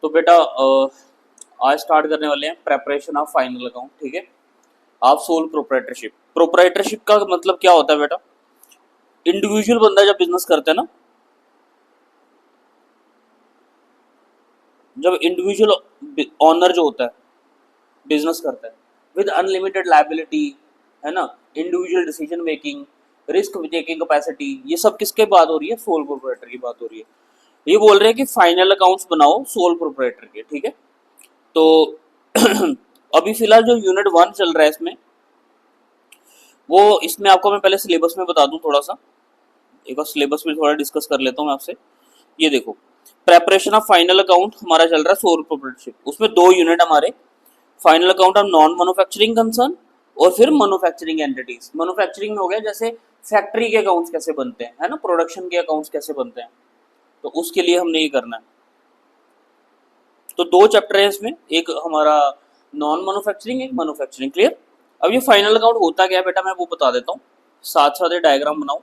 तो बेटा आज स्टार्ट करने वाले हैं प्रेपरेशन ऑफ फाइनल अकाउंट। ठीक है, आप सोल प्रोप्राइटरशिप। प्रोप्राइटरशिप का मतलब क्या होता है बेटा? इंडिविजुअल बंदा जब बिजनेस करता है ना, जब इंडिविजुअल ऑनर जो होता है बिजनेस करता है विद अनलिमिटेड लाइबिलिटी, है ना, individual decision making, risk taking capacity, ये सब किसके बात हो रही है? सोल प्रोप्राइटर की बात हो रही है। ये बोल रहे हैं कि फाइनल अकाउंट्स बनाओ सोल प्रोप्राइटर के। ठीक है, तो अभी फिलहाल जो यूनिट 1 चल रहा है इसमें, वो इसमें आपको मैं पहले सिलेबस में बता दूं थोड़ा सा। एक बार सिलेबस में थोड़ा डिस्कस कर लेता हूँ मैं आपसे। ये देखो, प्रेपरेशन ऑफ फाइनल अकाउंट हमारा चल रहा है सोल प्रोप्राइटरशिप। उसमें 2 यूनिट हमारे, final account of non manufacturing concern और फिर मैन्युफैक्चरिंग एंटिटीज। मैन्युफैक्चरिंग में हो गया जैसे फैक्ट्री के अकाउंट्स कैसे बनते हैं, है ना, प्रोडक्शन के अकाउंट्स कैसे बनते हैं, तो उसके लिए हमने ये करना है। तो 2 चैप्टर है इसमें, एक हमारा नॉन मैन्युफैक्चरिंग, एक मैन्युफैक्चरिंग। क्लियर? अब ये फाइनल अकाउंट होता क्या है बेटा, मैं वो बता देता हूँ, साथ साथ ये डायग्राम बनाओ।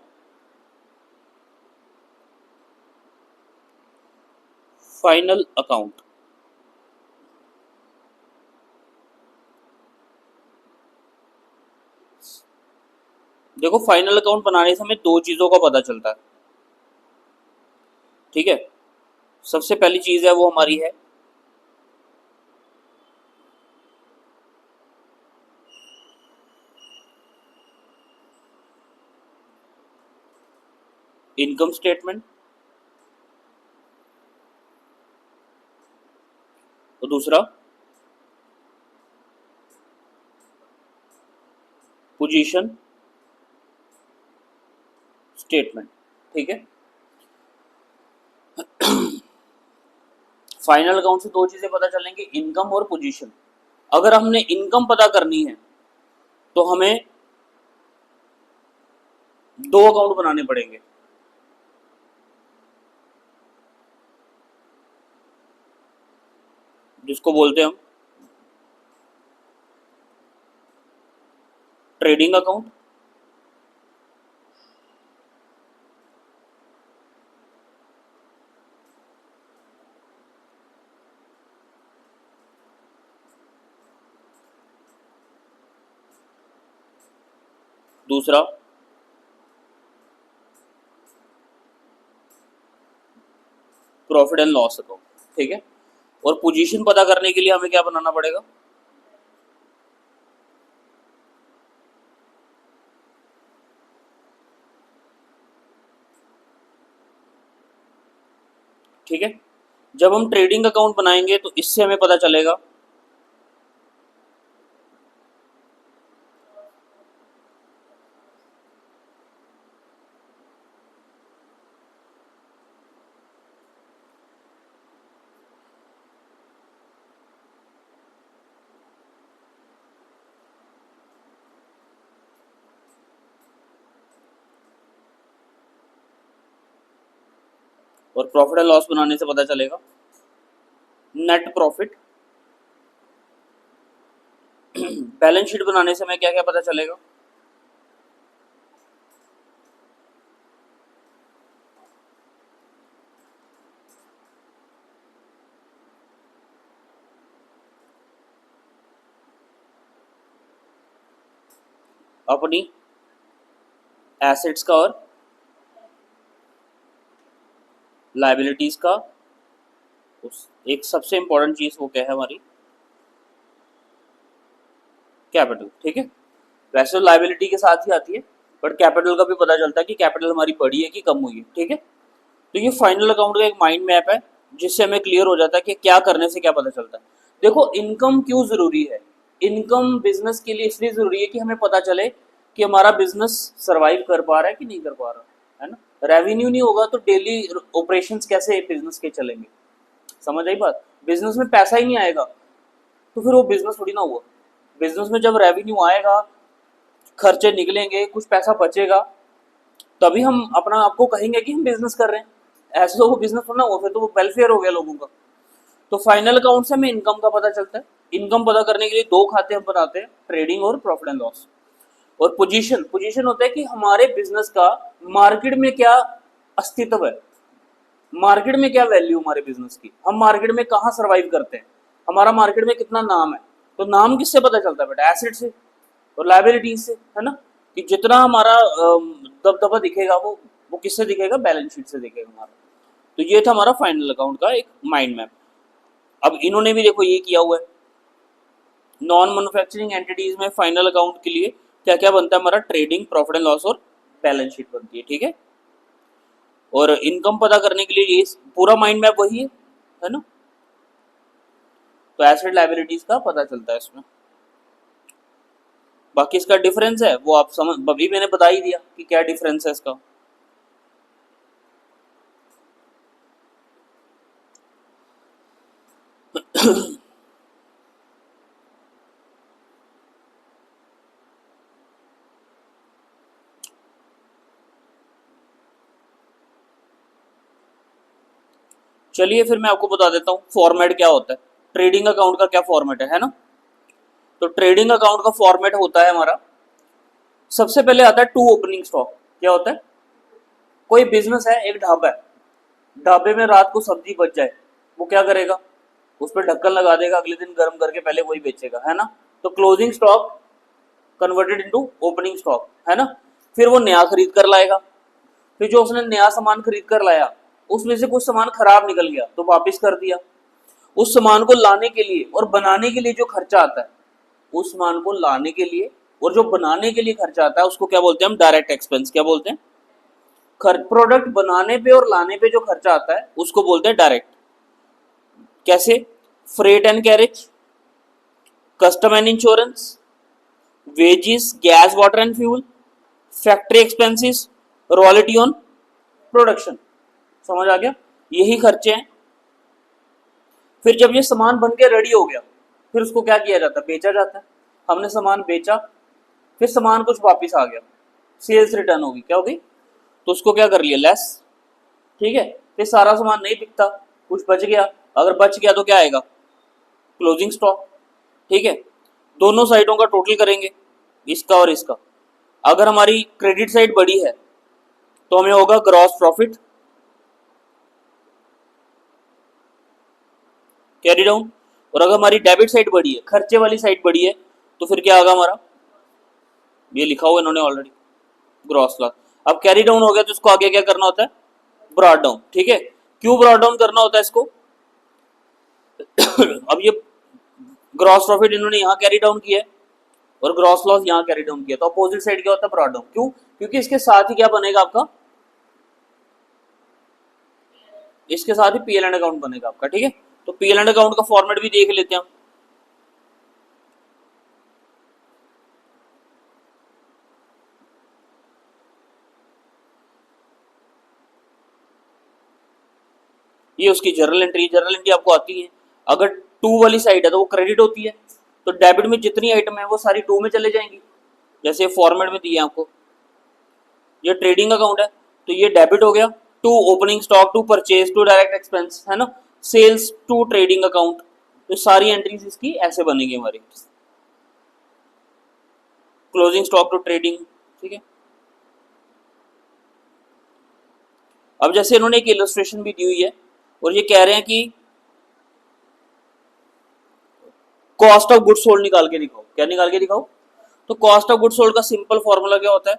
फाइनल अकाउंट, देखो फाइनल अकाउंट बनाने से हमें 2 चीजों का पता चलता है। ठीक है, सबसे पहली चीज है वो हमारी है इनकम स्टेटमेंट, और दूसरा पोजीशन स्टेटमेंट। ठीक है, फाइनल अकाउंट से 2 चीजें पता चलेंगी, इनकम और पोजीशन। अगर हमने इनकम पता करनी है तो हमें 2 अकाउंट बनाने पड़ेंगे। जिसको बोलते हैं हम ट्रेडिंग अकाउंट दूसरा प्रॉफिट एंड लॉस अकाउंट। ठीक है, और पोजीशन पता करने के लिए हमें क्या बनाना पड़ेगा? ठीक है, जब हम ट्रेडिंग अकाउंट बनाएंगे तो इससे हमें पता चलेगा और प्रॉफिट एंड लॉस बनाने से पता चलेगा नेट प्रॉफिट। बैलेंस शीट बनाने से हमें क्या क्या पता चलेगा? अपनी एसेट्स का और लाइबिलिटीज का। एक सबसे इंपॉर्टेंट चीज वो क्या है हमारी? कैपिटल। ठीक है, वैसे तो लाइबिलिटी के साथ ही आती है, बट कैपिटल का भी पता चलता है कि कैपिटल हमारी बढ़ी है कि कम हुई है। ठीक है, तो ये फाइनल अकाउंट का एक माइंड मैप है जिससे हमें क्लियर हो जाता है कि क्या करने से क्या पता चलता है। देखो, इनकम क्यों जरूरी है? इनकम बिजनेस के लिए इसलिए जरूरी है कि हमें पता चले कि हमारा बिजनेस सरवाइव कर पा रहा है कि नहीं कर पा रहा है ना। रेवेन्यू नहीं होगा तो डेली ऑपरेशंस कैसे बिजनेस के चलेंगे? समझ आई बात? बिजनेस में पैसा ही नहीं आएगा तो फिर वो बिजनेस थोड़ी ना हुआ। बिजनेस में जब रेवेन्यू आएगा, खर्चे निकलेंगे, कुछ पैसा बचेगा, तभी हम अपना आपको कहेंगे कि हम बिजनेस कर रहे हैं। ऐसे तो वो बिजनेस थोड़ा ना हुआ, फिर तो वो वेलफेयर हो गया लोगों का। तो फाइनल अकाउंट से हमें इनकम का पता चलता है। इनकम पता करने के लिए 2 खाते हम बनाते हैं, ट्रेडिंग और प्रॉफिट एंड लॉस। और पोजीशन, पोजीशन होता है कि हमारे बिजनेस का मार्केट में क्या अस्तित्व है, मार्केट में क्या वैल्यू हमारे बिजनेस की, हम मार्केट में कहाँ सर्वाइव करते हैं, हमारा मार्केट में कितना नाम है। तो नाम किससे पता चलता है बेटा, एसेट से और लायबिलिटीज से, है ना। कि जितना हमारा दबदबा दिखेगा वो किससे दिखेगा, बैलेंस शीट से दिखेगा हमारा। तो ये था हमारा फाइनल अकाउंट का एक माइंड मैप। अब इन्होंने भी देखो ये किया हुआ है, नॉन मैन्युफैक्चरिंग एंटिटीज में फाइनल अकाउंट के लिए क्या क्या बनता है हमारा, ट्रेडिंग, प्रॉफिट एंड लॉस और बैलेंस शीट बनती है, ठीक है। और इनकम पता करने के लिए ये पूरा माइंड मैप वही है ना। तो एसेट लायबिलिटीज का पता चलता है इसमें। बाकी इसका डिफरेंस है वो आप समझ, अभी मैंने बता ही दिया कि क्या डिफरेंस है इसका। चलिए फिर मैं आपको बता देता हूँ फॉर्मेट क्या होता है, ट्रेडिंग अकाउंट का क्या फॉर्मेट है ना। तो ट्रेडिंग अकाउंट का फॉर्मेट होता है हमारा, सबसे पहले आता है टू ओपनिंग स्टॉक। क्या होता है, कोई बिजनेस है, एक ढाबा है, ढाबे में रात को सब्जी बच जाए, वो क्या करेगा, उस पर ढक्कन लगा देगा, अगले दिन गर्म करके पहले वही बेचेगा, है ना। तो closing stock converted into opening stock, है ना। फिर वो नया खरीद कर लाएगा, फिर जो उसने नया सामान खरीद कर लाया उसमें से कुछ सामान खराब निकल गया तो वापिस कर दिया। उस सामान को लाने के लिए और बनाने के लिए जो खर्चा आता है, उस सामान को लाने के लिए और जो बनाने के लिए खर्चा आता है उसको क्या बोलते हैं हम, डायरेक्ट एक्सपेंस। क्या बोलते हैं, प्रोडक्ट बनाने पे और लाने पे जो खर्चा आता है उसको बोलते हैं डायरेक्ट। कैसे, freight and carriage, custom and insurance, wages, gas, water and fuel, factory expenses, royalty on production. समझ आ गया, यही खर्चे हैं। फिर जब ये सामान बन के रेडी हो गया, फिर उसको क्या किया जाता है, बेचा जाता है। हमने सामान बेचा, फिर सामान कुछ वापस आ गया, सेल्स रिटर्न होगी, क्या होगी, तो उसको क्या कर लिया, लेस, ठीक है। फिर सारा सामान नहीं बिकता, कुछ बच गया, अगर बच गया तो क्या आएगा, क्लोजिंग स्टॉक, ठीक है। दोनों साइडों का टोटल करेंगे, इसका और इसका। अगर हमारी क्रेडिट साइड बड़ी है तो हमें होगा ग्रॉस प्रॉफिट कैरी डाउन, और अगर हमारी डेबिट साइड बड़ी है, खर्चे वाली साइड बड़ी है, तो फिर क्या होगा हमारा, ये लिखा हुआ इन्होंने ऑलरेडी, ग्रॉस लॉस। अब कैरी डाउन हो गया तो इसको आगे क्या करना होता है, ब्रॉड डाउन, ठीक है। क्यों ब्रॉड डाउन करना होता है इसको अब ये ग्रॉस प्रॉफिट इन्होंने यहाँ कैरी डाउन किया है और ग्रॉस लॉस यहाँ कैरी डाउन किया, तो अपोजिट साइड क्या होता है, ब्रॉड डाउन। क्यों, क्योंकि इसके साथ ही क्या बनेगा आपका, इसके साथ ही पीएल एंड अकाउंट बनेगा आपका, ठीक है। तो पीएल एंड अकाउंट का फॉर्मेट भी देख लेते हैं हम। ये उसकी जर्नल एंट्री, जर्नल एंट्री आपको आती है। अगर टू वाली साइड है तो वो क्रेडिट होती है, तो डेबिट में जितनी आइटम है वो सारी टू में चले जाएंगी, जैसे फॉर्मेट में दिया है आपको। ये ट्रेडिंग अकाउंट है तो ये डेबिट हो गया, to opening stock, to purchase, to direct expense, है ना, सेल्स, टू ट्रेडिंग अकाउंट। तो सारी एंट्रीज इसकी ऐसे बनेगी हमारी, क्लोजिंग स्टॉक टू ट्रेडिंग, ठीक है। अब जैसे इन्होंने एक इलस्ट्रेशन भी दी हुई है और ये कह रहे हैं कि कॉस्ट ऑफ गुड सोल्ड निकाल के दिखाओ। क्या निकाल के दिखाओ, तो कॉस्ट ऑफ गुड सोल्ड का सिंपल फॉर्मूला क्या होता है,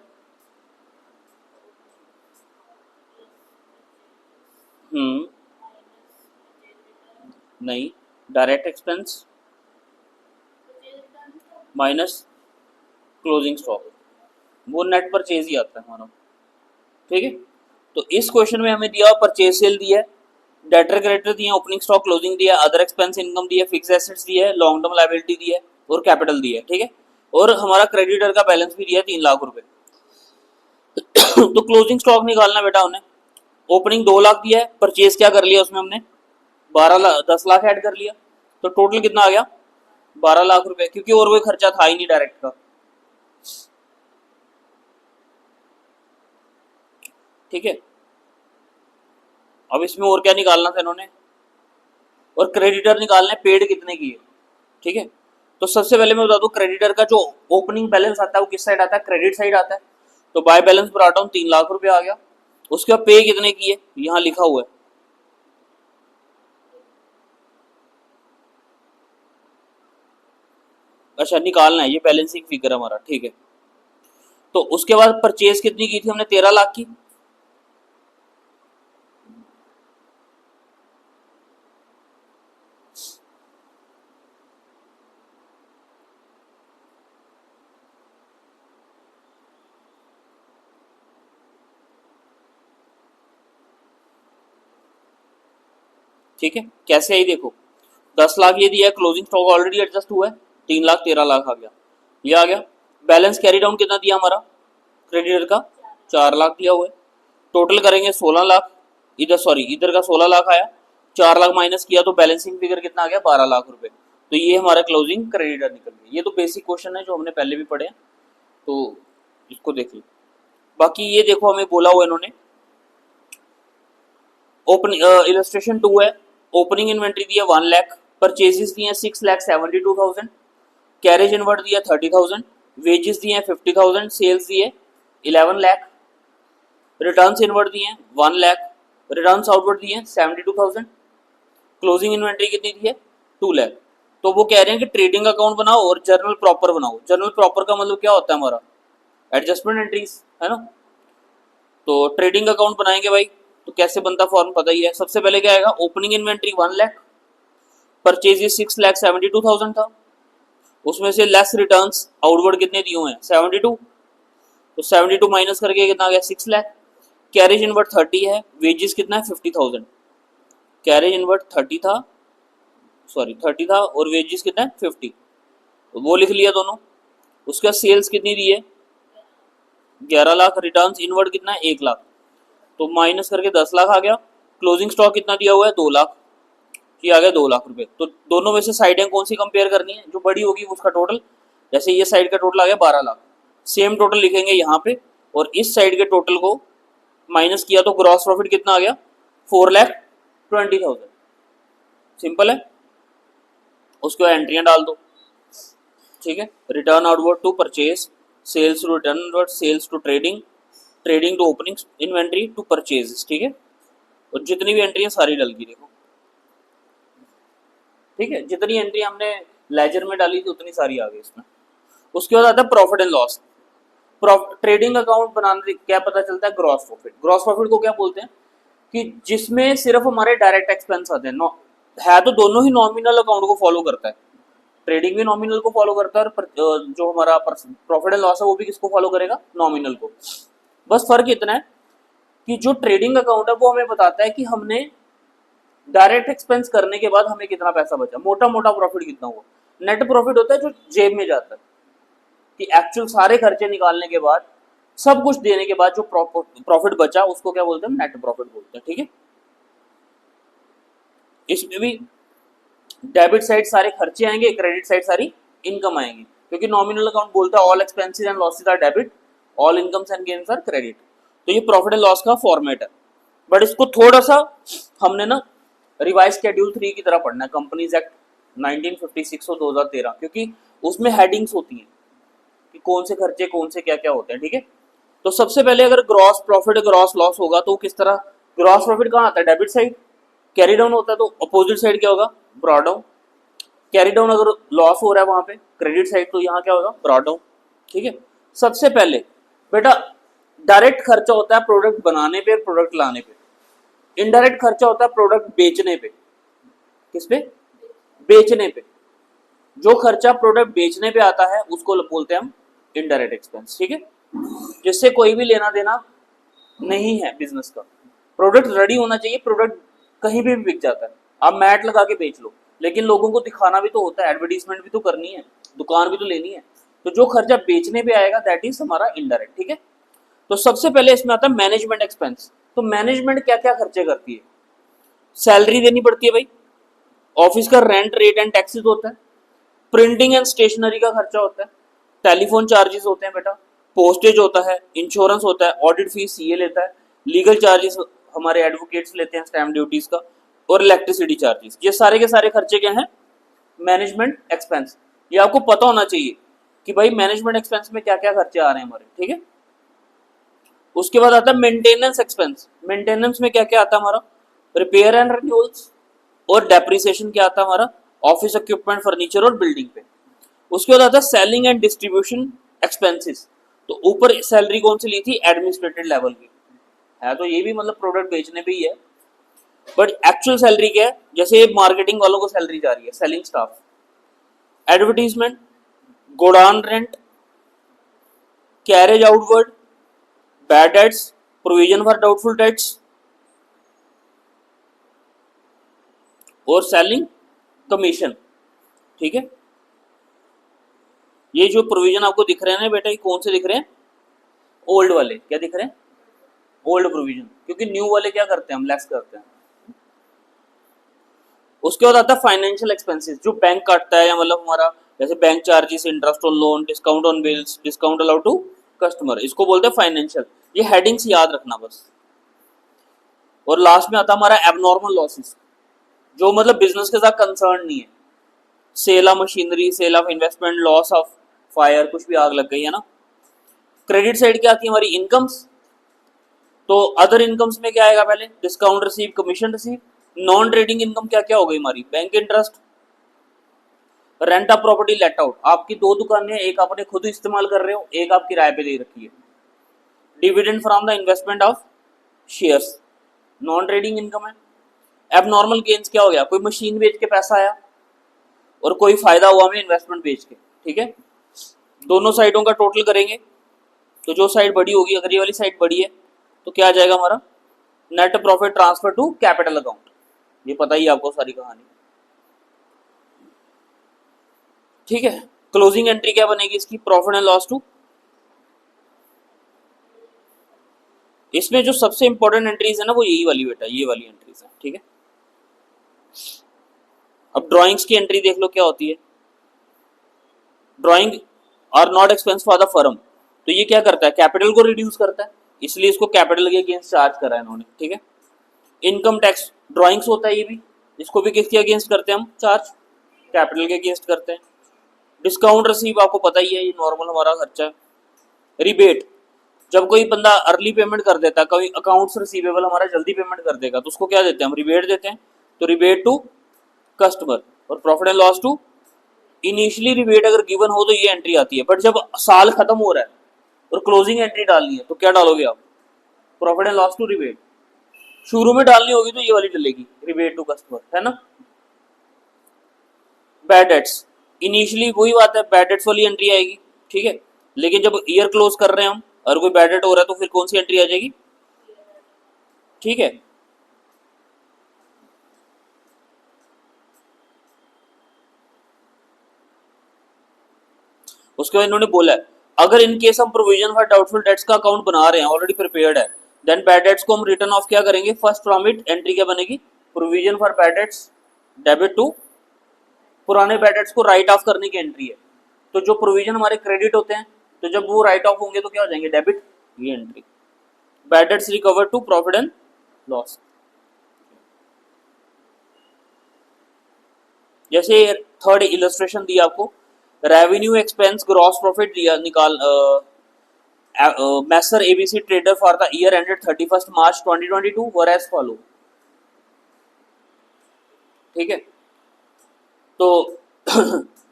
नहीं, direct expense minus closing stock, वो नेट परचेज ही आता है हमारा, ठीक है। तो इस क्वेश्चन में हमें दिया परचेज सेल दिया है, डेटर क्रेडिटर दिया, ओपनिंग स्टॉक क्लोजिंग दिया, अदर एक्सपेंस इनकम दिया, फिक्स एसेट्स दिया है, लॉन्ग टर्म लायबिलिटी दिया है और कैपिटल दिया है, ठीक है। और हमारा क्रेडिटर का बैलेंस भी दिया है 3 लाख रुपए। तो क्लोजिंग स्टॉक निकालना बेटा हमने, ओपनिंग 2 लाख दिया है, परचेज क्या कर लिया उसमें हमने 12 लाख, 10 लाख ऐड कर लिया, तो टोटल कितना आ गया 12 लाख रुपए, क्योंकि और कोई खर्चा था ही नहीं डायरेक्ट का, ठीक है। अब इसमें और क्या निकालना था इन्होंने, और क्रेडिटर निकालने पेड कितने की है, ठीक है। तो सबसे पहले मैं बता दूं, क्रेडिटर का जो ओपनिंग बैलेंस आता है वो किस साइड आता है, क्रेडिट साइड आता है। तो बाय बैलेंस पर आता हूँ 3 लाख रुपए आ गया। उसके बाद पे कितने की है, यहाँ लिखा हुआ है अच्छा निकालना है, ये बैलेंसिंग फिगर हमारा, ठीक है। तो उसके बाद परचेज कितनी की थी हमने, 13 लाख की। ठीक है, कैसे आई देखो, 10 लाख ये दिया है, क्लोजिंग स्टॉक ऑलरेडी एडजस्ट हुआ है, 3 लाख 13 लाख आ गया, ये आ गया। बैलेंस कैरी डाउन कितना दिया हमारा क्रेडिटर का, 4 लाख दिया हुआ है। टोटल करेंगे 16 लाख, इधर सॉरी इधर का 16 लाख आया, 4 लाख माइनस किया तो बैलेंसिंग फिगर कितना आ गया, 12 लाख रुपए। तो ये हमारा क्लोजिंग क्रेडिटर निकल गया। ये तो बेसिक क्वेश्चन है जो हमने पहले भी पढ़े हैं, तो इसको देख लो। बाकी ये देखो हमें बोला हुआ इन्होंने, ओपन इलस्ट्रेशन 2 है, ओपनिंग इन्वेंट्री दिया 1 लाख, परचेजेस दिए 6,72,000, कैरेज इनवर्ड दिया 30,000, वेजेस दिए 50,000, सेल्स दिए 11 लाख, रिटर्न्स इनवर्ड दिए 1 लाख, रिटर्न्स आउटवर्ड दिए 72,000, क्लोजिंग इन्वेंट्री कितनी दी है 2 लाख। तो वो कह रहे हैं कि ट्रेडिंग अकाउंट बनाओ और जर्नल प्रॉपर बनाओ। जर्नल प्रॉपर का मतलब क्या होता है हमारा, एडजस्टमेंट एंट्रीज, है ना। तो ट्रेडिंग अकाउंट बनाएंगे भाई, तो कैसे बनता फॉर्म पता ही है। सबसे पहले क्या आएगा, ओपनिंग इन्वेंट्री 1 लाख, परचेजेस 6,72,000 था, उसमें से लेस रिटर्न्स आउटवर्ड कितने दिए हुए हैं 72, तो 72 माइनस करके कितना आ गया 6 लाख। कैरेज इनवर्ड 30 है, वेजेस कितना है 50,000, कैरेज इनवर्ड 30 था, सॉरी 30 था और वेजेस कितना है 50, तो वो लिख लिया दोनों। उसका सेल्स कितनी दी है 11 लाख, रिटर्न्स इनवर्ड कितना है 1 लाख, तो माइनस करके 10 लाख आ गया। क्लोजिंग स्टॉक कितना दिया हुआ है 2 लाख, ये आ गया 2 लाख रुपए। तो दोनों में से साइडें कौन सी कंपेयर करनी है, जो बड़ी होगी उसका टोटल, जैसे ये साइड का टोटल आ गया 12 लाख, सेम टोटल लिखेंगे यहाँ पे, और इस साइड के टोटल को माइनस किया तो ग्रॉस प्रॉफिट कितना आ गया 4,20,000। सिंपल है, उसके बाद एंट्रियां डाल दो। ठीक है, return outward to purchase, sales to return outward, sales to trading, trading to opening inventory to purchase. ठीक है, और जितनी भी एंट्री है सारी डल गई देखो। ठीक है, जितनी एंट्री हमने लेजर में डाली थी उतनी सारी आ गई इसमें। उसके बाद आता है profit and loss. Trading account बनाने से क्या पता चलता है, ग्रॉस प्रॉफिट। ग्रॉस प्रॉफिट को क्या बोलते हैं कि जिसमें सिर्फ हमारे डायरेक्ट एक्सपेंस आते हैं, है तो दोनों ही नॉमिनल अकाउंट को फॉलो करता है, ट्रेडिंग भी नॉमिनल को फॉलो करता है, और जो हमारा प्रॉफिट एंड लॉस है वो भी किसको फॉलो करेगा, नॉमिनल को। बस फर्क इतना है कि जो ट्रेडिंग अकाउंट है वो हमें बताता है कि हमने डायरेक्ट एक्सपेंस करने के बाद हमें कितना पैसा बचा, मोटा मोटा प्रॉफिट कितना हुआ। नेट प्रॉफिट होता है जो जेब में जाता है, कि एक्चुअल सारे खर्चे निकालने के बाद, सब कुछ देने के बाद जो प्रॉफिट बचा उसको क्या बोलते हैं, नेट प्रॉफिट बोलते हैं। ठीक है, इसमें भी डेबिट साइड सारे खर्चे आएंगे, क्रेडिट साइड सारी इनकम आएंगी, क्योंकि नॉमिनल अकाउंट बोलता है all expenses and losses are debit, all incomes and gains are credit. तो ये प्रॉफिट एंड लॉस का फॉर्मेट है, बट इसको थोड़ा सा हमने ना रिवाइज शेड्यूल 3 की तरह पढ़ना है, कंपनीज एक्ट 1956 और 2013, क्योंकि उसमें हेडिंग्स होती हैं कि कौन से खर्चे कौन से क्या क्या होते हैं। ठीक है, तो सबसे पहले अगर ग्रॉस प्रॉफिट ग्रॉस लॉस होगा तो किस तरह, ग्रॉस प्रॉफिट कहाँ आता है, डेबिट साइड, कैरी डाउन होता है तो अपोजिट साइड क्या होगा, ब्रॉड डाउन। कैरी डाउन अगर लॉस हो रहा है वहां पे क्रेडिट साइड, तो यहाँ क्या होगा, ब्रॉड डाउन। ठीक है, सबसे पहले बेटा डायरेक्ट खर्चा होता है प्रोडक्ट बनाने पे, प्रोडक्ट लाने पे। इनडायरेक्ट खर्चा होता है प्रोडक्ट बेचने पे, किस पे, बेचने पे। जो खर्चा प्रोडक्ट बेचने पे आता है उसको बोलते हैं हम इनडायरेक्ट एक्सपेंस। ठीक है, जिससे कोई भी लेना देना नहीं है बिजनेस का। प्रोडक्ट रेडी होना चाहिए, प्रोडक्ट कहीं भी बिक जाता है, आप मैट लगा के बेच लो, लेकिन लोगों को दिखाना भी तो होता है, एडवर्टीजमेंट भी तो करनी है, दुकान भी तो लेनी है। तो जो खर्चा बेचने पे आएगा दैट इज हमारा इनडायरेक्ट। ठीक है, तो सबसे पहले इसमें आता है मैनेजमेंट एक्सपेंस। तो मैनेजमेंट क्या क्या खर्चे करती है, सैलरी देनी पड़ती है भाई, ऑफिस का रेंट रेट एंड टैक्सेस होता है, प्रिंटिंग एंड स्टेशनरी का खर्चा होता है, टेलीफोन चार्जेस होते हैं बेटा, पोस्टेज होता है, इंश्योरेंस होता है, ऑडिट फीस सीए लेता है, लीगल चार्जेस हमारे एडवोकेट्स लेते हैं, स्टैम्प ड्यूटीज का, और इलेक्ट्रिसिटी चार्जेस। ये सारे के सारे खर्चे क्या हैं, मैनेजमेंट एक्सपेंस। ये आपको पता होना चाहिए कि भाई मैनेजमेंट एक्सपेंस में क्या क्या खर्चे आ रहे हैं हमारे। ठीक है, उसके बाद आता है मेंटेनेंस एक्सपेंस। मेंटेनेंस में क्या क्या आता है हमारा, रिपेयर एंड रिन्यूअल्स, और डेप्रिसिएशन क्या आता है हमारा, ऑफिस इक्विपमेंट फर्नीचर और बिल्डिंग पे। उसके बाद आता है सेलिंग एंड डिस्ट्रीब्यूशन एक्सपेंसेस। तो ऊपर सैलरी कौन सी ली थी, एडमिनिस्ट्रेटिव लेवल की है, तो ये भी मतलब प्रोडक्ट बेचने पे ही है, बट एक्चुअल सैलरी क्या है, जैसे मार्केटिंग वालों को सैलरी जा रही है, selling staff, advertisement, godown rent, carriage outward, bad debts, provision for doubtful debts और सेलिंग कमीशन। ठीक है, ये जो प्रोविजन आपको दिख रहे हैं ना बेटा, ये कौन से दिख रहे हैं, ओल्ड वाले, क्या दिख रहे हैं, ओल्ड प्रोविजन, क्योंकि न्यू वाले क्या करते हैं, हम लेस करते हैं। उसके बाद आता है फाइनेंशियल एक्सपेंसेस, जो बैंक काटता है, या मतलब हमारा जैसे bank charges, interest on loan, discount on bills, discount allowed to customer, इसको बोलते हैं फाइनेंशियल। ये हेडिंग्स याद रखना बस। और लास्ट में आता है हमारा एबनॉर्मल लॉसेस, जो मतलब बिजनेस के साथ कंसर्न नहीं है, sale of machinery, sale of investment, loss of fire, कुछ भी आग लग गई है ना। क्रेडिट साइड क्या आती है हमारी, इनकम्स, तो अदर इनकम्स में क्या आएगा, पहले discount receive, commission receive. Non trading income क्या क्या हो गई हमारी, bank interest, rent of property let out, आपकी दो दुकानें, एक आपने खुद इस्तेमाल कर रहे हो, एक आप किराए पे दे रखी है। Dividend from the investment of shares, non trading income है। एबनॉर्मल गेन्स क्या हो गया, कोई मशीन बेच के पैसा आया और कोई फायदा हुआ हमें इन्वेस्टमेंट बेच के। ठीक है, दोनों साइडों का टोटल करेंगे तो जो साइड बड़ी होगी, अगर ये वाली साइड बड़ी है तो क्या आ जाएगा हमारा, net profit transfer to capital account. ये पता ही आपको सारी कहानी। ठीक है, क्लोजिंग एंट्री क्या बनेगी इसकी, प्रॉफिट एंड लॉस टू, इसमें जो सबसे इंपॉर्टेंट एंट्रीज है ना वो यही वाली बेटा, ये वाली एंट्रीज है। ठीक है, अब ड्राइंग्स की एंट्री देख लो क्या होती है, drawing are not expense for the firm, तो ये क्या करता है, कैपिटल को रिड्यूस करता है, इसलिए इसको कैपिटल के अगेंस्ट चार्ज करा है इन्होंने। ठीक है, इनकम टैक्स ड्राइंग्स होता है ये भी, इसको भी किसके अगेंस्ट करते हैं हम चार्ज, कैपिटल के अगेंस्ट करते हैं। डिस्काउंट रिसीव आपको पता ही है, ये नॉर्मल हमारा खर्चा है। रिबेट, जब कोई बंदा अर्ली पेमेंट कर देता है, कोई अकाउंट्स रिसीवेबल हमारा जल्दी पेमेंट कर देगा, तो उसको क्या देते हैं हम, रिबेट देते हैं, तो रिबेट टू कस्टमर। और profit and loss to, initially rebate अगर गिवन हो तो ये एंट्री आती है, बट जब साल खत्म हो रहा है और क्लोजिंग एंट्री डालनी है तो क्या डालोगे आप, profit and loss to rebate. शुरू में डालनी होगी तो ये वाली डलेगी, रिबेट टू कस्टमर, है ना। बैड डेट्स, इनिशियली वही बात है, बैड डेट्स वाली एंट्री आएगी। ठीक है, लेकिन जब ईयर क्लोज कर रहे हैं हम और कोई बैड डेट हो रहा है तो फिर कौन सी एंट्री आ जाएगी। ठीक है, उसके बाद इन्होंने बोला है अगर इन केस हम प्रोविजन फॉर डाउटफुल डेट्स का अकाउंट बना रहे हैं, ऑलरेडी प्रिपेयर्ड है, देन बैड डेट्स को हम रिटर्न ऑफ क्या करेंगे, फर्स्ट फ्रॉम इट एंट्री क्या बनेगी, provision for bad debts debit to, पुराने बैड डेट्स को राइट ऑफ करने की एंट्री है। तो जो प्रोविजन हमारे क्रेडिट होते हैं, तो जब वो राइट ऑफ होंगे तो क्या हो जाएंगे, डेबिट, ये entry. Bad debts recover to profit and loss. जैसे थर्ड इलस्ट्रेशन दिया आपको, रेवेन्यू एक्सपेंस ग्रॉस प्रॉफिट दिया निकाल, messrs ABC trader for the year ended 31 March 2022 were as follow. ठीक है, तो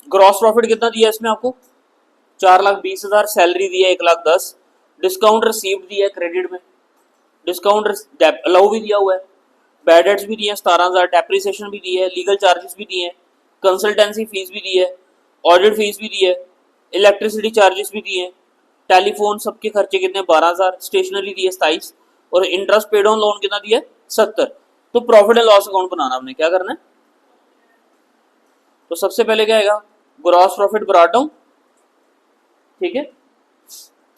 ग्रॉस प्रॉफिट कितना दिया इसमें आपको, 4,20,000, सैलरी दिया 1,10,000, डिस्काउंट रिसीव्ड दिया है क्रेडिट में, डिस्काउंट अलाउ भी दिया हुआ है, बैड डेट्स भी दिए हैं 17,000, डेप्रिसिएशन भी दी है, लीगल चार्जेस भी दिए हैं, कंसल्टेंसी फीस भी दी है, ऑडिट फीस भी दी है, इलेक्ट्रिसिटी चार्जेस भी दिए हैं, टेलीफोन सबके खर्चे कितने 12,000, स्टेशनरी दी है 27, और इंटरेस्ट पेड ऑन लोन कितना दिया है 70। तो प्रॉफिट एंड लॉस अकाउंट बनाना हमने क्या करना है, तो सबसे पहले क्या आएगा, ग्रॉस प्रॉफिट ब्रॉट डाउन। ठीक है,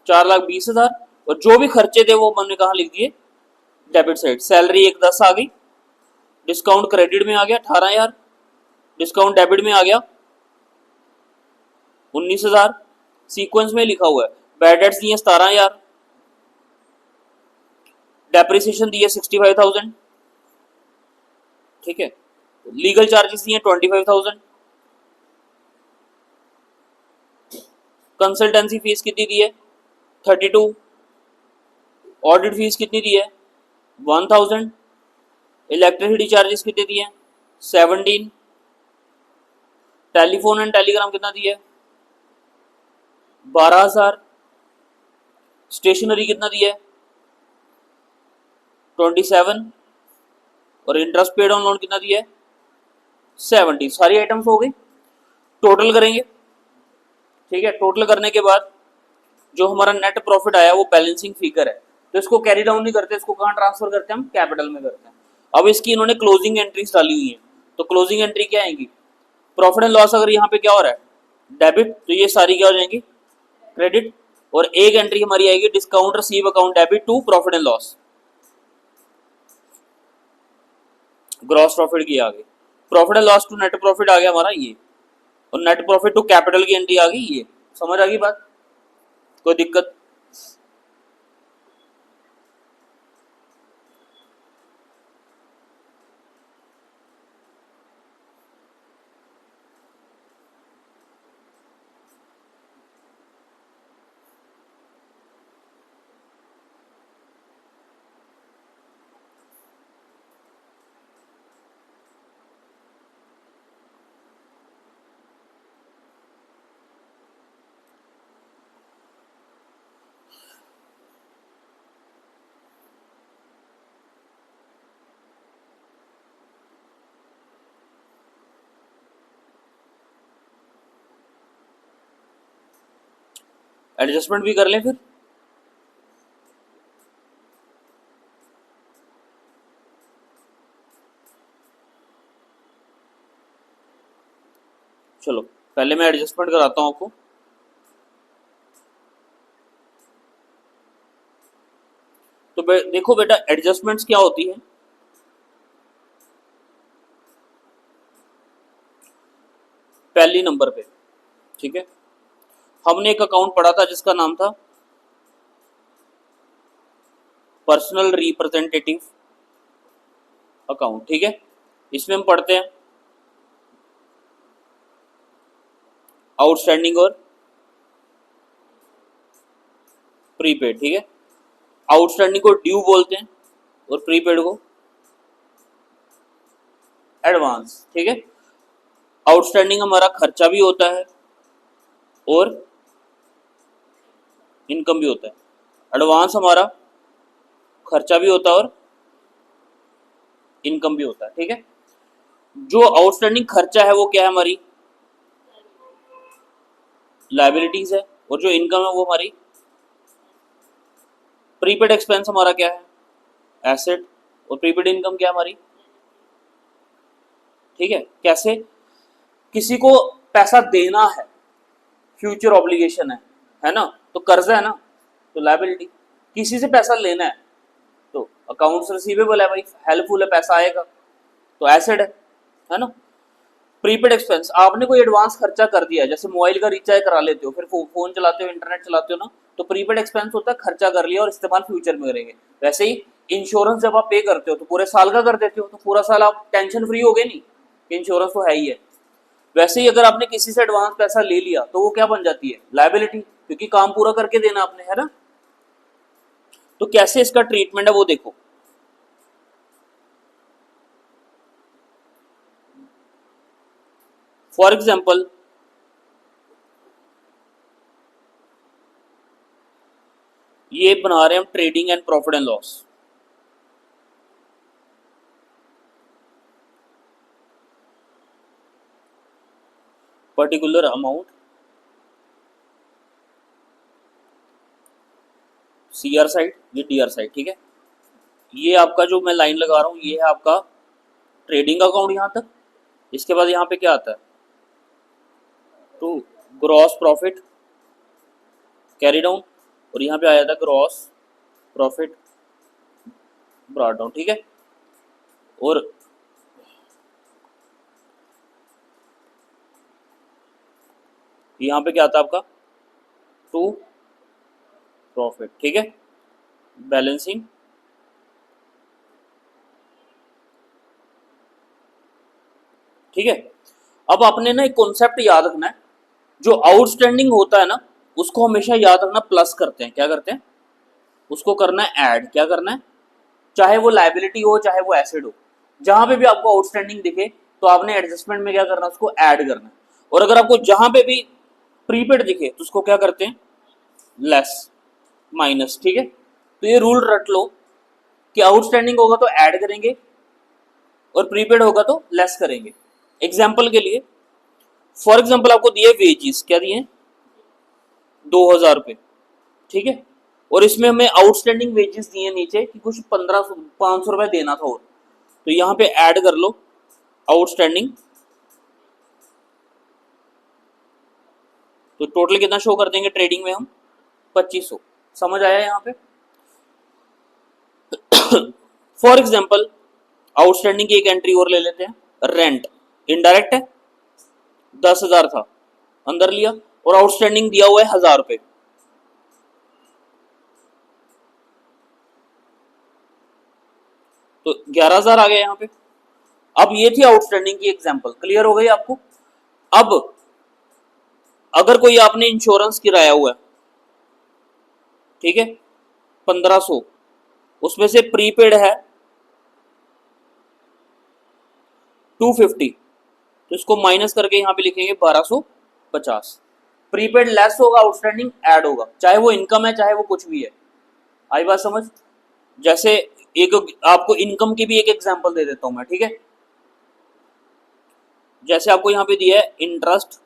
4,20,000, और जो भी खर्चे थे वो हमने कहा लिख दिए डेबिट साइड। सैलरी 1,10 आ गई, डिस्काउंट क्रेडिट में आ गया 18,000, डिस्काउंट डेबिट में आ गया 19,000, सीक्वेंस में लिखा हुआ है, बैड डेट्स दिए 17,000, डेप्रिसिएशन दिए 65,000। ठीक है, लीगल चार्जेस दिए 25,000, कंसल्टेंसी फीस कितनी दी है 32, ऑडिट फीस कितनी दी है 1,000, इलेक्ट्रिसिटी चार्जेस कितने दिए 17, टेलीफोन एंड टेलीग्राम कितना दिया है 12,000। स्टेशनरी कितना दिया है? 27। और इंटरेस्ट पेड ऑन लोन कितना दिया है? 70। सारी आइटम्स हो गई, टोटल करेंगे। ठीक है, टोटल करने के बाद जो हमारा नेट प्रॉफिट आया वो बैलेंसिंग फिगर है, तो इसको कैरी डाउन नहीं करते, इसको कहाँ ट्रांसफर करते हैं हम? कैपिटल में करते हैं। अब इसकी इन्होंने क्लोजिंग एंट्रीज डाली हुई है, तो क्लोजिंग एंट्री क्या आएंगी? प्रॉफिट एंड लॉस अगर यहाँ पे क्या हो रहा है? डेबिट, तो ये सारी क्या हो जाएंगी? क्रेडिट। और एक एंट्री हमारी आएगी discount receive account debit to profit and loss, gross profit की आ गई। Profit and loss to net profit आ गया हमारा ये, और नेट प्रॉफिट टू कैपिटल की एंट्री आ गई ये। समझ आ गई बात? कोई दिक्कत? एडजस्टमेंट भी कर लें फिर। चलो पहले मैं एडजस्टमेंट कराता हूं आपको। तो देखो बेटा, एडजस्टमेंट्स क्या होती है? पहली नंबर पे, ठीक है, हमने एक अकाउंट पढ़ा था जिसका नाम था पर्सनल रिप्रेजेंटेटिव अकाउंट। ठीक है, इसमें हम पढ़ते हैं आउटस्टैंडिंग और प्रीपेड। ठीक है, आउटस्टैंडिंग को ड्यू बोलते हैं और प्रीपेड को एडवांस। ठीक है, आउटस्टैंडिंग हमारा खर्चा भी होता है और इनकम भी होता है। एडवांस हमारा खर्चा भी होता है और इनकम भी होता है। ठीक है, जो आउटस्टैंडिंग खर्चा है वो क्या है? हमारी लायबिलिटीज है, और जो इनकम है वो हमारी प्रीपेड एक्सपेंस हमारा क्या है? एसेट। और प्रीपेड इनकम क्या है? हमारी। ठीक है, कैसे? किसी को पैसा देना है, फ्यूचर ऑब्लिगेशन है ना, तो कर्जा है ना, तो लायबिलिटी। किसी से पैसा लेना है तो अकाउंट्स रिसीवेबल है भाई, हेल्पफुल है, पैसा आएगा, तो एसेट है ना। प्रीपेड एक्सपेंस, आपने कोई एडवांस खर्चा कर दिया है, जैसे मोबाइल का रिचार्ज करा लेते हो, फिर फोन चलाते हो, इंटरनेट चलाते हो ना, तो प्रीपेड एक्सपेंस होता है खर्चा कर लिया और इस्तेमाल फ्यूचर में करेंगे। वैसे ही इंश्योरेंस जब आप पे करते हो तो पूरे साल का कर देते हो, तो पूरा साल आप टेंशन फ्री हो गए नहीं कि इंश्योरेंस तो है ही है। वैसे ही अगर आपने किसी से एडवांस पैसा ले लिया तो वो क्या बन जाती है? लायबिलिटी, क्योंकि काम पूरा करके देना आपने, है ना। तो कैसे इसका ट्रीटमेंट है वो देखो। फॉर एग्जाम्पल, ये बना रहे हैं हम trading and profit and loss. Particular amount C R side, ये डी आर साइड। ठीक है, ये आपका जो मैं लाइन लगा रहा हूं ये है आपका ट्रेडिंग अकाउंट यहां तक। इसके बाद यहाँ पे क्या आता है? तो ग्रॉस प्रॉफिट कैरी डाउन, और यहाँ पे आया था ग्रॉस प्रॉफिट ब्रॉट डाउन। ठीक है, और यहाँ पे क्या आता है आपका? To profit. ठीक है, बैलेंसिंग। ठीक है, अब आपने ना एक कॉन्सेप्ट याद रखना है, जो आउटस्टैंडिंग होता है ना उसको हमेशा याद रखना प्लस करते हैं। क्या करते हैं? उसको करना है ऐड। क्या करना है? चाहे वो लाइबिलिटी हो चाहे वो एसेट हो, जहां पे भी आपको आउटस्टैंडिंग दिखे तो आपने एडजस्टमेंट में क्या करना है? उसको ऐड करना है। और अगर आपको जहां पे भी प्रीपेड दिखे तो उसको क्या करते हैं, लेस माइनस, ठीक है। तो ये रूल रट लो कि आउटस्टैंडिंग होगा तो ऐड करेंगे और प्रीपेड होगा तो लेस करेंगे। एग्जाम्पल के लिए, फॉर एग्जाम्पल आपको दिए वेजेस, क्या दिए, 2000 रुपये, ठीक है। और इसमें हमें आउटस्टैंडिंग वेजेस दिए नीचे कि कुछ 1500 500 रुपये देना था, और तो यहाँ पे ऐड कर लो आउटस्टैंडिंग, तो टोटल कितना शो कर देंगे ट्रेडिंग में हम, 2500। समझ आया यहाँ पे। फॉर एग्जाम्पल आउटस्टैंडिंग की एक एंट्री और ले लेते हैं, रेंट, इनडायरेक्ट है, 10,000 था, अंदर लिया, और आउटस्टैंडिंग दिया हुआ है 1000 रुपये, तो 11,000 आ गया यहाँ पे। अब ये थी आउटस्टैंडिंग की एग्जांपल, क्लियर हो गई आपको। अब अगर कोई आपने इंश्योरेंस किराया हुआ है, ठीक है, 1500, उसमें से प्रीपेड है 250, तो इसको माइनस करके यहाँ पे लिखेंगे 1250। प्रीपेड लेस होगा, आउटस्टैंडिंग ऐड होगा, चाहे वो इनकम है चाहे वो कुछ भी है। आई बात समझ। जैसे एक आपको इनकम की भी एक एग्जांपल दे देता हूं मैं, ठीक है। जैसे आपको यहाँ पे दिया है इंटरेस्ट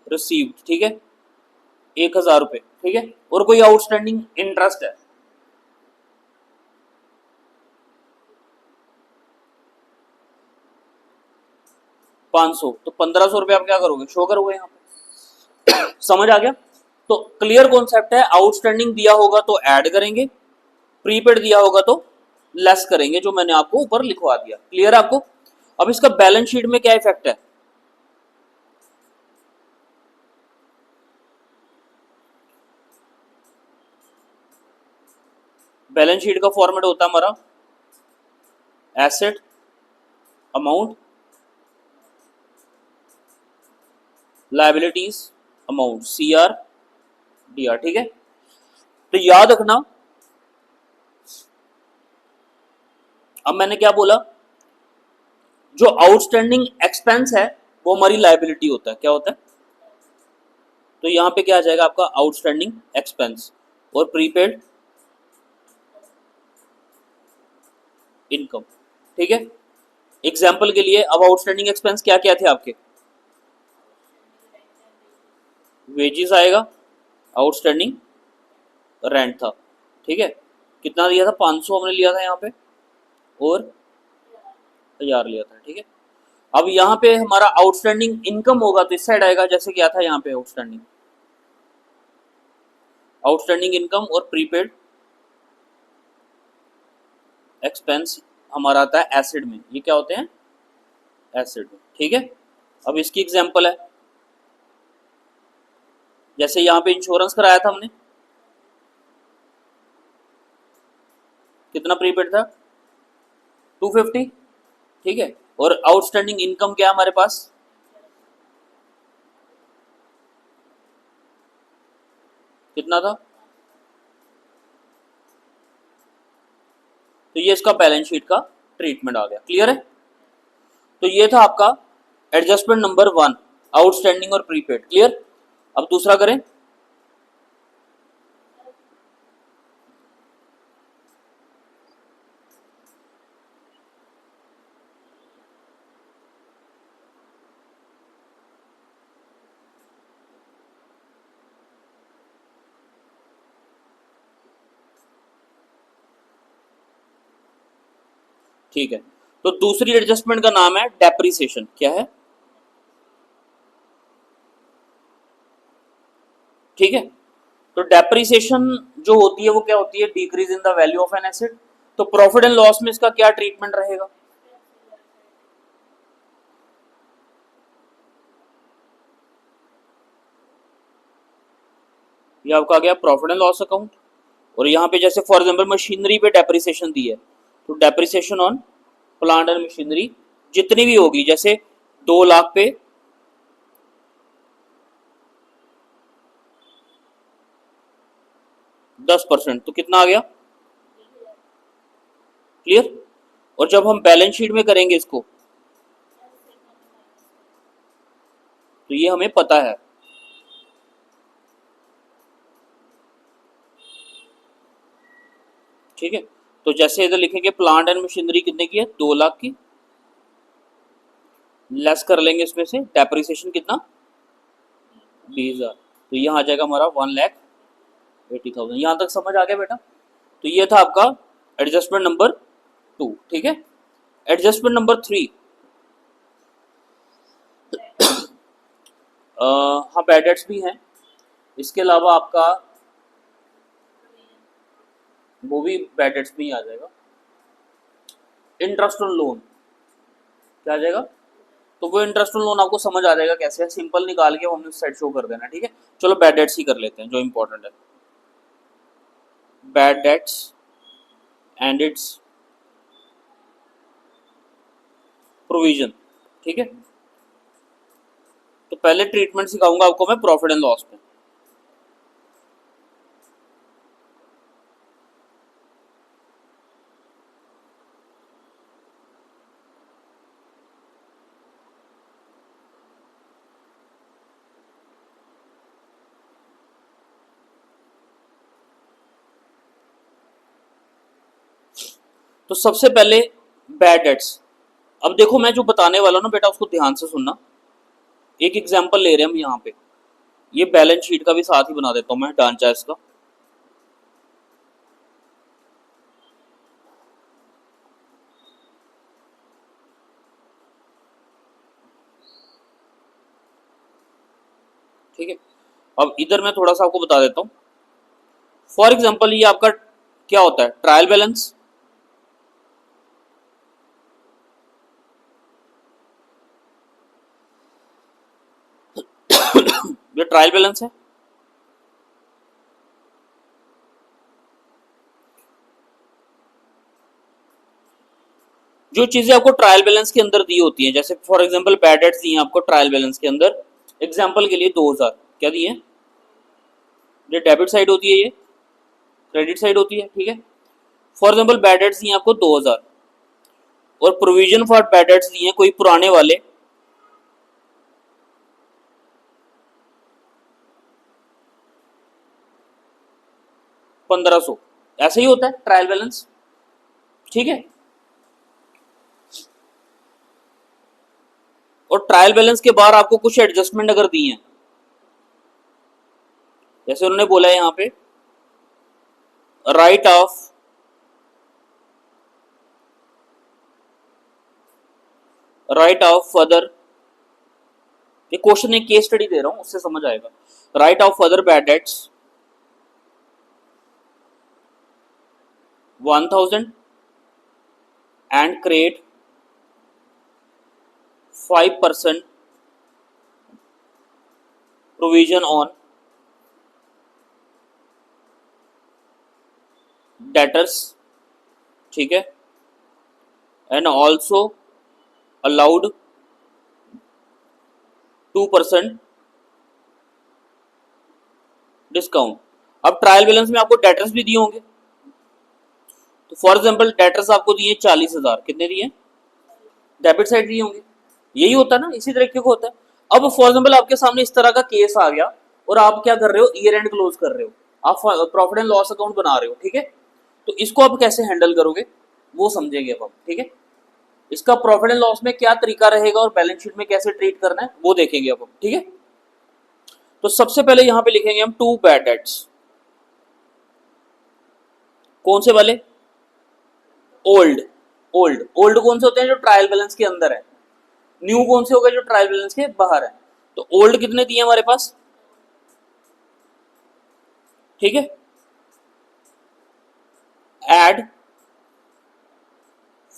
रिसीव्ड, ठीक है, 1,000 रुपये, ठीक है, और कोई आउटस्टैंडिंग इंटरेस्ट है 500, तो 1500 रुपये आप क्या करोगे, शो करोगे यहाँ पे। समझ आ गया। तो क्लियर कॉन्सेप्ट है, आउटस्टैंडिंग दिया होगा तो ऐड करेंगे, प्रीपेड दिया होगा तो लेस करेंगे, जो मैंने आपको ऊपर लिखवा दिया। क्लियर है आपको। अब इसका बैलेंस शीट में क्या इफेक्ट है, बैलेंस शीट का फॉर्मेट होता है हमारा asset amount, liabilities amount, CR DR, ठीक है। तो याद रखना, अब मैंने क्या बोला, जो आउटस्टैंडिंग एक्सपेंस है वो हमारी लायबिलिटी होता है, क्या होता है, तो यहां पे क्या आ जाएगा आपका आउटस्टैंडिंग एक्सपेंस, और प्रीपेड इनकम, ठीक है। एग्जाम्पल के लिए, अब आउटस्टैंडिंग एक्सपेंस क्या क्या थे आपके, वेजेस आएगा, आउटस्टैंडिंग रेंट था, ठीक है, कितना दिया था, 500 हमने लिया था यहाँ पे, और 1000 लिया था, ठीक है। अब यहाँ पे हमारा आउटस्टैंडिंग इनकम होगा तो इस साइड आएगा, जैसे क्या था यहाँ पे आउटस्टैंडिंग, आउटस्टैंडिंग इनकम और प्रीपेड एक्सपेंस हमारा आता है एसिड में, ये क्या होते हैं, एसिड में, ठीक है। अब इसकी एग्जांपल है, जैसे यहाँ पे इंश्योरेंस कराया था हमने, कितना प्रीपेड था, 250, ठीक है, और आउटस्टैंडिंग इनकम क्या है हमारे पास, कितना था, तो ये इसका बैलेंस शीट का ट्रीटमेंट आ गया। क्लियर है। तो ये था आपका एडजस्टमेंट नंबर 1, आउटस्टैंडिंग और प्रीपेड। क्लियर। अब दूसरा करें, ठीक है। तो दूसरी एडजस्टमेंट का नाम है डेप्रिसिएशन। क्या है, ठीक है। तो डेप्रिसिएशन जो होती है वो क्या होती है, decrease in the value of an asset. तो प्रॉफिट एंड लॉस में इसका क्या ट्रीटमेंट रहेगा, ये आपका आ गया प्रॉफिट एंड लॉस अकाउंट। और यहाँ पे जैसे फॉर एग्जांपल मशीनरी पे डेप्रिसिएशन दी है, तो depreciation on plant and machinery जितनी भी होगी, जैसे 2 लाख पे 10%, तो कितना आ गया, क्लियर। और जब हम बैलेंस शीट में करेंगे इसको, तो ये हमें पता है। ठीक है, तो जैसे इधर लिखेंगे प्लांट एंड मशीनरी कितने की है, 2 लाख की, लेस कर लेंगे इसमें से डेप्रिसिएशन कितना, 20,000, तो यहाँ आ जाएगा हमारा 1,80,000। यहाँ तक समझ आ गया बेटा। तो ये था आपका एडजस्टमेंट नंबर 2। ठीक है, एडजस्टमेंट नंबर 3, हाँ बैड डेट्स भी हैं, इसके अलावा आपका वो भी बैड डेट्स में ही आ जाएगा। इंटरेस्ट ऑन लोन क्या आ जाएगा, तो वो इंटरेस्ट ऑन लोन आपको समझ आ जाएगा कैसे है, सिंपल निकाल के हमने सेट शो कर देना। ठीक है, चलो बैड डेट्स ही कर लेते हैं जो इंपॉर्टेंट है। Bad debts and it's provision. ठीक है, तो पहले ट्रीटमेंट सिखाऊंगा आपको मैं प्रॉफिट एंड लॉस पे। तो सबसे पहले बैड डेट्स। अब देखो मैं जो बताने वाला हूं ना बेटा उसको ध्यान से सुनना। एक एग्जांपल ले रहे हैं हम यहाँ पे, ये बैलेंस शीट का भी साथ ही बना देता हूं मैं ढांचा इसका। ठीक है, अब इधर मैं थोड़ा सा आपको बता देता हूं। फॉर एग्जांपल ये आपका क्या होता है, ट्रायल बैलेंस, ये ट्रायल बैलेंस है। जो चीजें आपको ट्रायल बैलेंस के अंदर दी होती हैं, जैसे फॉर एग्जांपल बैड डेट्स दी हैं आपको ट्रायल बैलेंस के अंदर, एग्जांपल के लिए 2,000 क्या दिए, ये डेबिट साइड होती है, ये क्रेडिट साइड होती है। ठीक है, फॉर एग्जांपल बैड डेट्स दिए आपको 2,000 और प्रोविजन फॉर बैड डेट्स दिए कोई पुराने वाले 1,500, ऐसे ही होता है ट्रायल बैलेंस। ठीक है, और ट्रायल बैलेंस के बाद आपको कुछ एडजस्टमेंट अगर दी हैं, जैसे उन्होंने बोला है यहाँ पे राइट ऑफ फर्दर, ये क्वेश्चन एक केस स्टडी दे रहा हूं उससे समझ आएगा। Right of further bad dates 1,000 and create 5% provision on debtors. ठीक है, एंड ऑल्सो अलाउड 2% डिस्काउंट। अब ट्रायल बैलेंस में आपको डेटर्स भी दिए होंगे, तो फॉर एग्जांपल डेटर्स आपको दिए 40,000, कितने दिए, डेबिट साइड दिए होंगे, यही होता है ना, इसी तरीके को होता है। अब फॉर एग्जांपल आपके सामने इस तरह का केस आ गया और आप क्या कर रहे हो, ईयर एंड क्लोज कर रहे हो, आप प्रॉफिट एंड लॉस अकाउंट बना रहे हो। ठीक है, तो इसको आप कैसे हैंडल करोगे वो समझेंगे अब हम। ठीक है, इसका प्रॉफिट एंड लॉस में क्या तरीका रहेगा और बैलेंस शीट में कैसे ट्रीट करना है वो देखेंगे अब हम। ठीक है, तो सबसे पहले यहां पे लिखेंगे हम 2 बैड डेट्स। कौन से वाले, ओल्ड। ओल्ड कौन से होते हैं, जो ट्रायल बैलेंस के अंदर है। न्यू कौन से हो गए, जो ट्रायल बैलेंस के बाहर है। तो ओल्ड कितने दिए हमारे पास, ठीक है, add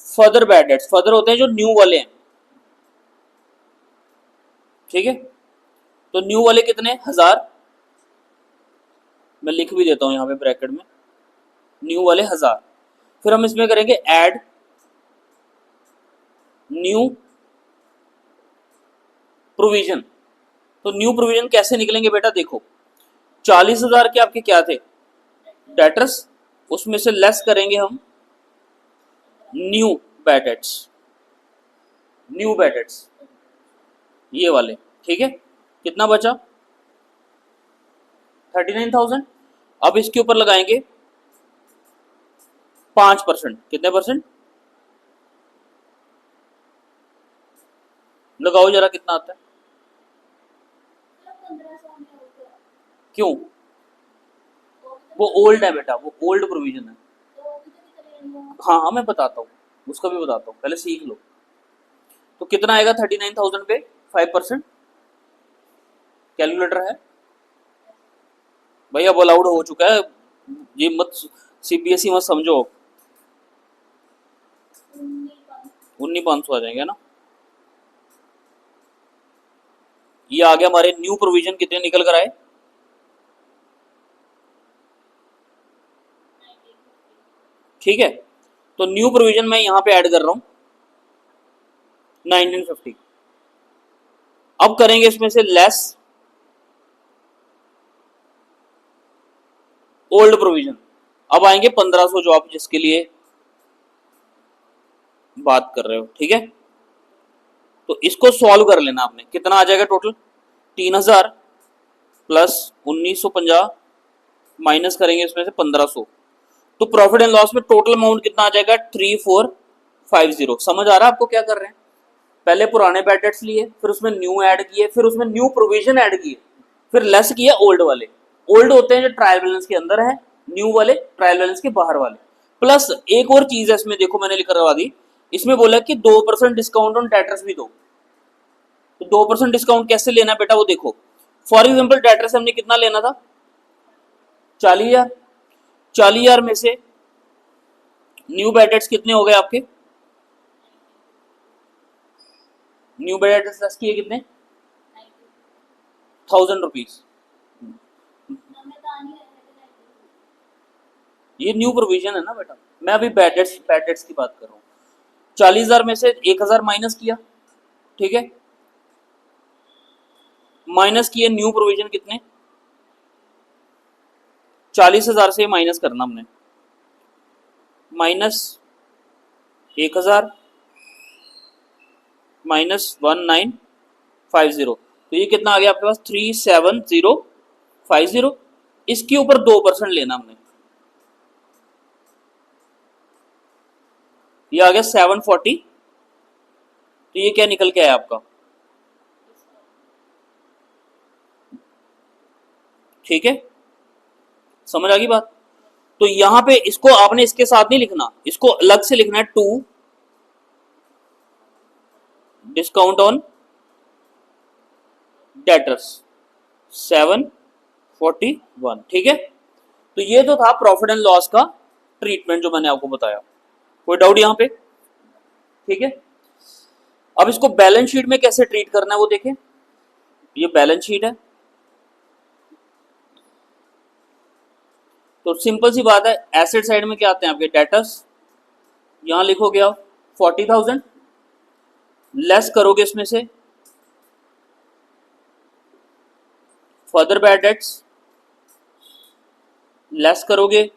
further bad debts, further होते हैं जो न्यू वाले हैं। ठीक है, तो न्यू वाले कितने, 1,000, मैं लिख भी देता हूं यहां पे ब्रैकेट में, न्यू वाले 1,000। फिर हम इसमें करेंगे ऐड न्यू प्रोविजन। तो न्यू प्रोविजन कैसे निकलेंगे बेटा, देखो 40,000 के आपके क्या थे, डेटर्स, उसमें से लेस करेंगे हम new bad debts, new bad debts ये वाले। ठीक है, कितना बचा 39,000। अब इसके ऊपर लगाएंगे 5%। कितने परसेंट लगाओ जरा, कितना आता है? क्यों? वो ओल्ड है बेटा, वो ओल्ड प्रोविजन है। हाँ हाँ मैं बताता हूँ, उसका भी बताता हूँ, पहले सीख लो। तो कितना आएगा 39,000 पे 5%? कैलकुलेटर है भैया, अब अलाउड हो चुका है, ये मत सीबीएसई मत समझो। 19,500 आ जाएंगे ना। ये आ गया हमारे न्यू प्रोविजन, कितने निकल कर आए? ठीक है, तो न्यू प्रोविजन मैं यहां पे ऐड कर रहा हूं 1950। अब करेंगे इसमें से लेस ओल्ड प्रोविजन। अब आएंगे 1500 जो आप जिसके लिए बात कर रहे हो, ठीक है। तो इसको सॉल्व कर लेना आपने, कितना आ जाएगा टोटल? 3,000 प्लस 1950 माइनस करेंगे इसमें से 1500, तो प्रॉफिट एंड लॉस में टोटल अमाउंट कितना आ जाएगा? 3450। समझ आ रहा है आपको क्या कर रहे हैं? पहले पुराने बैड डेट्स लिए, फिर उसमें न्यू ऐड किए, फिर उसमें न्यू प्रोविजन ऐड किए, फिर लेस किए ओल्ड वाले। ओल्ड होते हैं जो ट्रायल बैलेंस के अंदर है, न्यू वाले ट्रायल बैलेंस के बाहर वाले। प्लस एक और चीज है इसमें, देखो मैंने लिख करवा दी, इसमें बोला कि 2% डिस्काउंट ऑन डेटर्स भी दो। तो 2% डिस्काउंट कैसे लेना है बेटा, वो देखो। फॉर एग्जाम्पल डेटर से हमने कितना लेना था? 40,000। 40,000 में से न्यू बैड डेट्स कितने हो गए आपके? न्यू बैड डेट्स लेस किए कितने? 1,000 रुपीज। ये न्यू प्रोविजन है ना बेटा, मैं अभी बैड डेट्स की बात कर रहा हूँ। 40,000 में से 1,000 माइनस किया, ठीक है। माइनस किए न्यू प्रोविजन कितने? 40,000 से माइनस करना हमने, माइनस 1,000 माइनस 1950, तो ये कितना आ गया आपके पास? 37,050। इसके ऊपर 2% लेना हमने, ये आ गया 740। तो ये क्या निकल के आया आपका? ठीक है, समझ आ गई बात? तो यहां पे इसको आपने इसके साथ नहीं लिखना, इसको अलग से लिखना है, 2 डिस्काउंट ऑन डेटर्स 741, ठीक है। तो ये तो था प्रॉफिट एंड लॉस का ट्रीटमेंट जो मैंने आपको बताया। कोई डाउट यहां पे? ठीक है, अब इसको बैलेंस शीट में कैसे ट्रीट करना है वो देखें। ये बैलेंस शीट है, तो सिंपल सी बात है, एसेट साइड में क्या आते हैं आपके? डेटर्स। यहां लिखोगे आप 40,000, लेस करोगे इसमें से फर्दर बैड डेट्स, लेस करोगे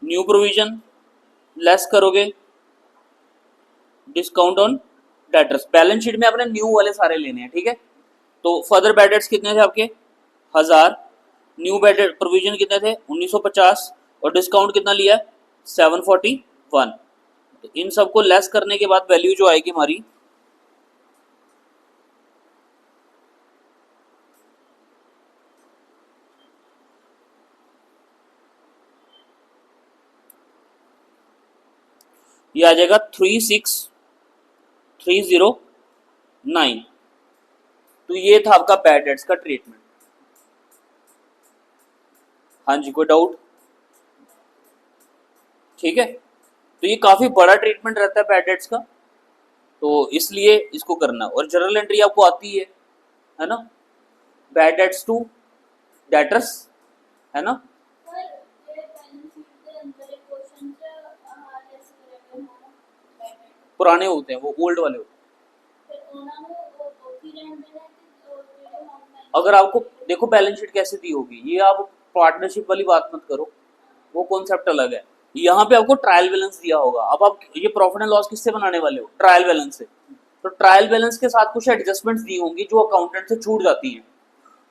न्यू प्रोविजन, लेस करोगे discount on debtors. Balance sheet में आपने न्यू वाले सारे लेने हैं, ठीक है। तो फर्दर बैड डेट्स कितने थे आपके? 1,000। न्यू बैड डेट प्रोविजन कितने थे? 1950। और डिस्काउंट कितना लिया? 741। तो इन सबको लेस करने के बाद वैल्यू जो आएगी हमारी, ये आ जाएगा 36,309। तो ये था आपका बैड डेट्स का ट्रीटमेंट। हाँ जी, कोई डाउट? ठीक है, तो ये काफी बड़ा ट्रीटमेंट रहता है बैड डेट्स का, तो इसलिए इसको करना। और जर्नल एंट्री आपको आती है ना, बैड डेट्स टू डेटर्स, है ना। पुराने होते हैं वो, ओल्ड वाले होते हैं। अगर आपको देखो बैलेंस शीट कैसे दी होगी, ये आप पार्टनरशिप वाली बात मत करो, वो कॉन्सेप्ट अलग है। यहाँ पे आपको ट्रायल बैलेंस दिया होगा। अब आप ये प्रॉफिट एंड लॉस किससे बनाने वाले हो? ट्रायल बैलेंस से। तो ट्रायल बैलेंस के साथ कुछ एडजस्टमेंट्स दी होंगी जो अकाउंटेंट से छूट जाती हैं,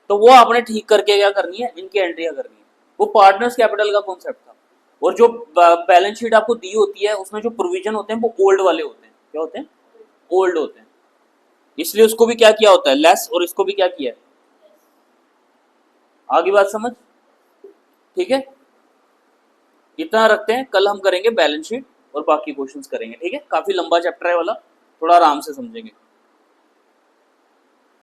तो वो आपने ठीक करके क्या करनी है, इनकी एंट्रियां करनी है। वो पार्टनर्स कैपिटल का कॉन्सेप्ट था। और जो बैलेंस शीट आपको दी होती है उसमें जो प्रोविजन होते हैं वो ओल्ड वाले होते हैं। क्या होते हैं? ओल्ड होते हैं। इसलिए उसको भी क्या किया होता है, लेस, और इसको भी क्या किया है। आगे बात समझ? ठीक है, इतना रखते हैं, कल हम करेंगे बैलेंस शीट और बाकी क्वेश्चंस करेंगे। ठीक है, काफी लंबा चैप्टर है वाला, थोड़ा आराम से समझेंगे।